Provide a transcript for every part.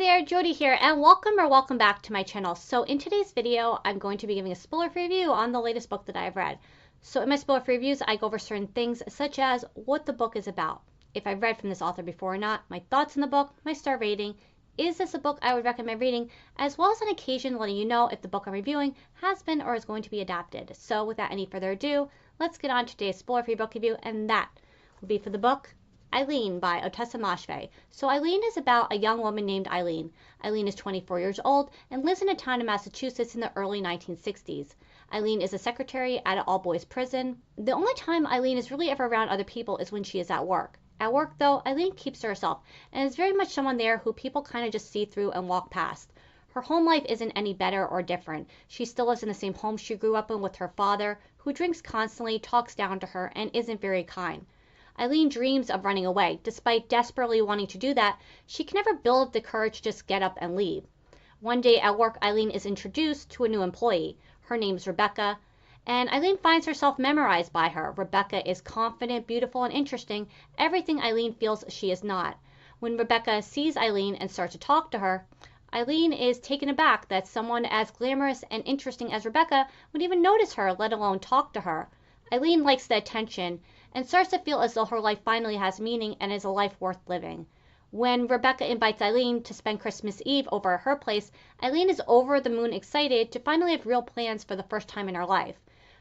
there, Jody here, and welcome back to my channel. So in today's video, I'm going to be giving a spoiler-free review on the latest book that I've read. So in my spoiler-free reviews, I go over certain things such as what the book is about, if I've read from this author before or not, my thoughts on the book, my star rating, is this a book I would recommend reading, as well as on occasion letting you know if the book I'm reviewing has been or is going to be adapted. So without any further ado, let's get on to today's spoiler-free book review, and that will be for the book Eileen by Ottessa Moshfegh. So Eileen is about a young woman named Eileen. Eileen is 24 years old and lives in a town in Massachusetts in the early 1960s. Eileen is a secretary at an all-boys prison. The only time Eileen is really ever around other people is when she is at work. At work, though, Eileen keeps to herself and is very much someone there who people kind of just see through and walk past. Her home life isn't any better or different. She still lives in the same home she grew up in with her father, who drinks constantly, talks down to her, and isn't very kind. Eileen dreams of running away. Despite desperately wanting to do that, she can never build the courage to just get up and leave. One day at work, Eileen is introduced to a new employee. Her name's Rebecca, and Eileen finds herself memorized by her. Rebecca is confident, beautiful, and interesting, everything Eileen feels she is not. When Rebecca sees Eileen and starts to talk to her, Eileen is taken aback that someone as glamorous and interesting as Rebecca would even notice her, let alone talk to her. Eileen likes the attention and starts to feel as though her life finally has meaning and is a life worth living. When Rebecca invites Eileen to spend Christmas Eve over at her place, Eileen is over the moon excited to finally have real plans for the first time in her life.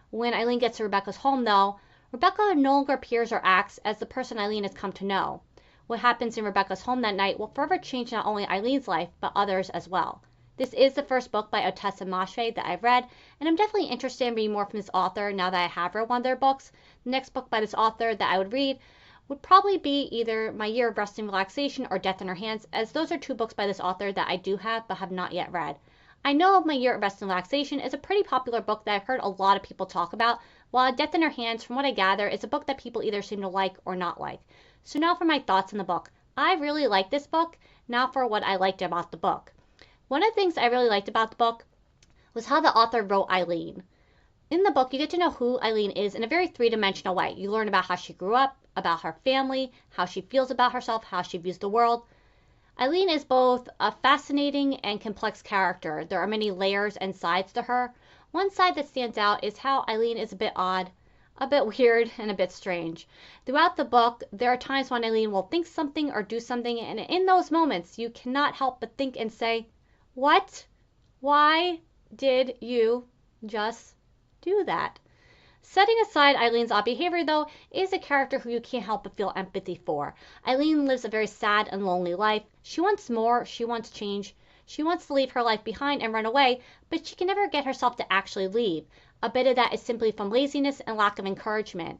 When Eileen gets to Rebecca's home, though, Rebecca no longer appears or acts as the person Eileen has come to know. What happens in Rebecca's home that night will forever change not only Eileen's life, but others as well. This is the first book by Ottessa Moshfegh that I've read, and I'm definitely interested in reading more from this author now that I have read one of their books. The next book by this author that I would read would probably be either My Year of Rest and Relaxation or Death in Her Hands, as those are two books by this author that I do have but have not yet read. I know My Year of Rest and Relaxation is a pretty popular book that I've heard a lot of people talk about, while Death in Her Hands, from what I gather, is a book that people either seem to like or not like. So now for my thoughts on the book. I really like this book. Now for what I liked about the book. One of the things I really liked about the book was how the author wrote Eileen. In the book, you get to know who Eileen is in a very three-dimensional way. You learn about how she grew up, about her family, how she feels about herself, how she views the world. Eileen is both a fascinating and complex character. There are many layers and sides to her. One side that stands out is how Eileen is a bit odd, a bit weird, and a bit strange. Throughout the book, there are times when Eileen will think something or do something, and in those moments, you cannot help but think and say, "What? Why did you just do that?" Setting aside Eileen's odd behavior, though, is a character who you can't help but feel empathy for. Eileen lives a very sad and lonely life. She wants more, she wants change, she wants to leave her life behind and run away, but she can never get herself to actually leave. A bit of that is simply from laziness and lack of encouragement.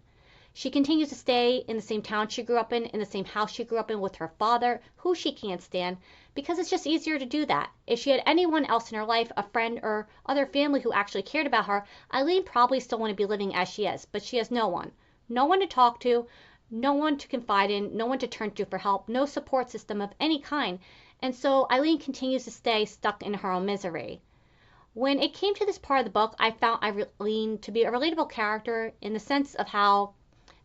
She continues to stay in the same town she grew up in the same house she grew up in with her father, who she can't stand, because it's just easier to do that. If she had anyone else in her life, a friend or other family who actually cared about her, Eileen probably still wouldn't be living as she is, but she has no one. No one to talk to, no one to confide in, no one to turn to for help, no support system of any kind, and so Eileen continues to stay stuck in her own misery. When it came to this part of the book, I found Eileen to be a relatable character in the sense of how,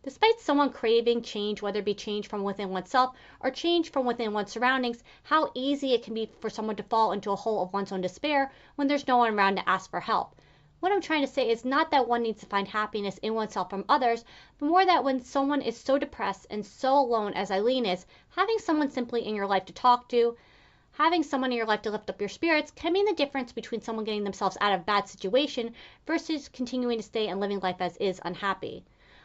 despite someone craving change, whether it be change from within oneself or change from within one's surroundings, how easy it can be for someone to fall into a hole of one's own despair when there's no one around to ask for help. What I'm trying to say is not that one needs to find happiness in oneself from others, but more that when someone is so depressed and so alone as Eileen is, having someone simply in your life to talk to, having someone in your life to lift up your spirits can mean the difference between someone getting themselves out of a bad situation versus continuing to stay and living life as is unhappy.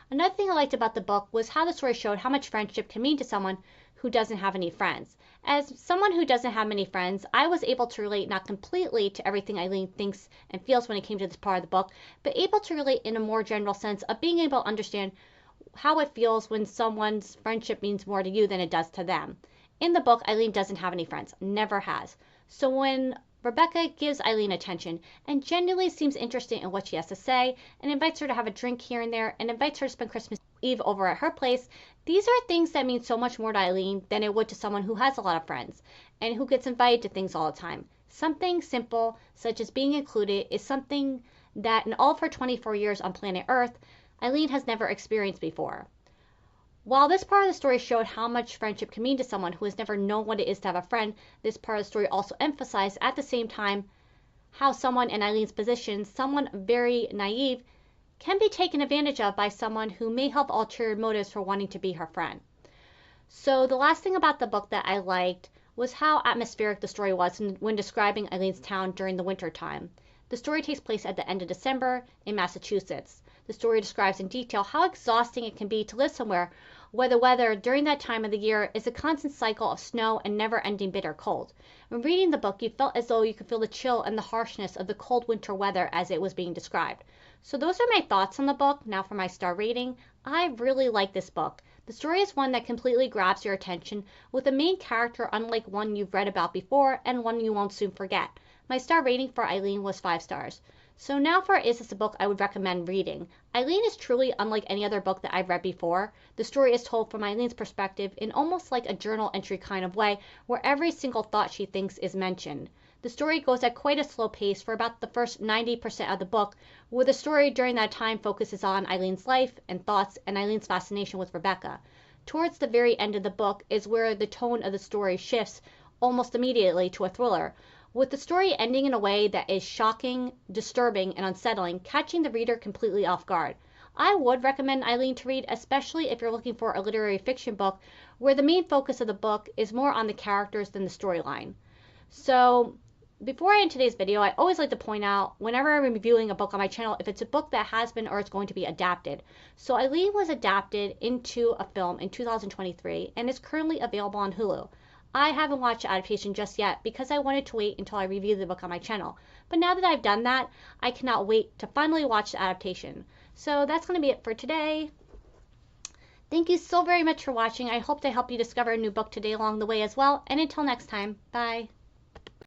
Another thing I liked about the book was how the story showed how much friendship can mean to someone who doesn't have any friends. As someone who doesn't have many friends, I was able to relate not completely to everything Eileen thinks and feels when it came to this part of the book, but able to relate in a more general sense of being able to understand how it feels when someone's friendship means more to you than it does to them. In the book, Eileen doesn't have any friends, never has. So when Rebecca gives Eileen attention and genuinely seems interested in what she has to say and invites her to have a drink here and there and invites her to spend Christmas Eve over at her place, these are things that mean so much more to Eileen than it would to someone who has a lot of friends and who gets invited to things all the time. Something simple, such as being included, is something that in all of her 24 years on planet Earth, Eileen has never experienced before. While this part of the story showed how much friendship can mean to someone who has never known what it is to have a friend, this part of the story also emphasized at the same time how someone in Eileen's position, someone very naive, can be taken advantage of by someone who may have ulterior motives for wanting to be her friend. So the last thing about the book that I liked was how atmospheric the story was when describing Eileen's town during the winter time. The story takes place at the end of December in Massachusetts. The story describes in detail how exhausting it can be to live somewhere where the weather during that time of the year is a constant cycle of snow and never-ending bitter cold. When reading the book, you felt as though you could feel the chill and the harshness of the cold winter weather as it was being described. So those are my thoughts on the book. Now for my star rating. I really like this book. The story is one that completely grabs your attention, with a main character unlike one you've read about before and one you won't soon forget. My star rating for Eileen was 5 stars. So now for Is This a Book I Would Recommend Reading? Eileen is truly unlike any other book that I've read before. The story is told from Eileen's perspective in almost like a journal entry kind of way, where every single thought she thinks is mentioned. The story goes at quite a slow pace for about the first 90% of the book, where the story during that time focuses on Eileen's life and thoughts and Eileen's fascination with Rebecca. Towards the very end of the book is where the tone of the story shifts almost immediately to a thriller, with the story ending in a way that is shocking, disturbing, and unsettling, catching the reader completely off guard. I would recommend Eileen to read, especially if you're looking for a literary fiction book where the main focus of the book is more on the characters than the storyline. So before I end today's video, I always like to point out whenever I'm reviewing a book on my channel if it's a book that has been or is going to be adapted. So Eileen was adapted into a film in 2023 and is currently available on Hulu. I haven't watched Adaptation just yet because I wanted to wait until I review the book on my channel. But now that I've done that, I cannot wait to finally watch the adaptation. So that's going to be it for today. Thank you so very much for watching. I hope to help you discover a new book today along the way as well. And until next time, bye.